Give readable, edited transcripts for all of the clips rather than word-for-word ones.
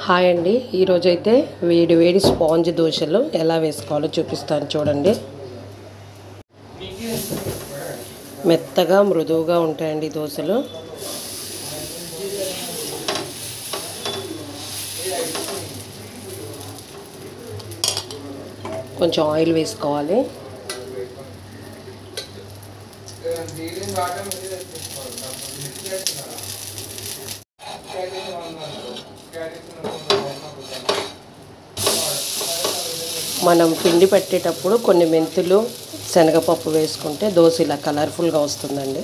Hi అండి, ఈరోజైతే వేడి వేడి స్పాంజ్ దోశలు ఎలా వేసుకోవాలో చూపిస్తాను చూడండి. మెత్తగా మృదువుగా ఉంటాయండి దోశలు. కొంచెం ఆయిల్ వేసుకోవాలి. మనం పిండి పెట్టేటప్పుడు కొన్ని మెంతులు శనగపప్పు వేసుకుంటే దోశ ఇలా కలర్ఫుల్గా వస్తుందండి.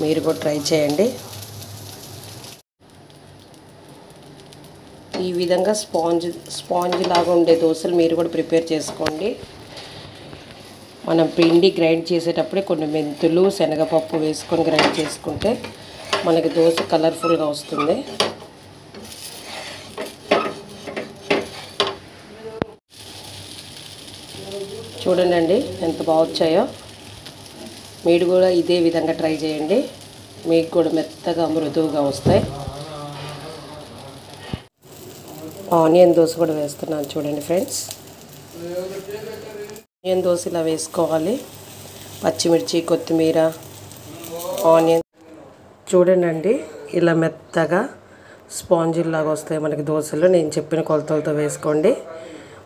మీరు కూడా ట్రై చేయండి. ఈ విధంగా స్పాంజ్ లాగా ఉండే దోశలు మీరు కూడా ప్రిపేర్ చేసుకోండి. మనం పిండి గ్రైండ్ చేసేటప్పుడే కొన్ని మెంతులు శనగపప్పు వేసుకొని గ్రైండ్ చేసుకుంటే మనకి దోశ కలర్ఫుల్గా వస్తుంది. చూడండి ఎంత బాగా వచ్చాయో. మీరు కూడా ఇదే విధంగా ట్రై చేయండి, మీకు కూడా మెత్తగా మృదువుగా వస్తాయి. ఆనియన్ దోశ కూడా వేస్తున్నాను చూడండి ఫ్రెండ్స్. ఆనియన్ దోశ ఇలా వేసుకోవాలి. పచ్చిమిర్చి, కొత్తిమీర, ఆనియన్ చూడండి ఇలా మెత్తగా స్పాంజిల్లాగా వస్తాయి మనకి దోశలు. నేను చెప్పిన కొలతలతో వేసుకోండి.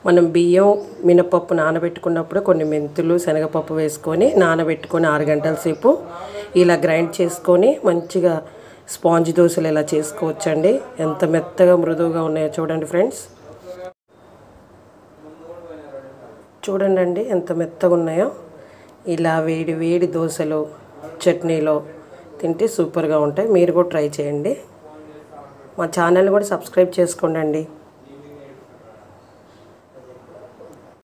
మనం బియ్యం, మినపప్పు నానబెట్టుకున్నప్పుడు కొన్ని మెంతులు శనగపప్పు వేసుకొని నానబెట్టుకొని 6 గంటల సేపు ఇలా గ్రైండ్ చేసుకొని మంచిగా స్పాంజ్ దోశలు ఇలా చేసుకోవచ్చండి. ఎంత మెత్తగా మృదువుగా ఉన్నాయో చూడండి ఫ్రెండ్స్. చూడండి ఎంత మెత్తగా ఉన్నాయో. ఇలా వేడి వేడి దోశలు చట్నీలో తింటే సూపర్గా ఉంటాయి. మీరు కూడా ట్రై చేయండి. మా ఛానల్ కూడా సబ్స్క్రైబ్ చేసుకోండి.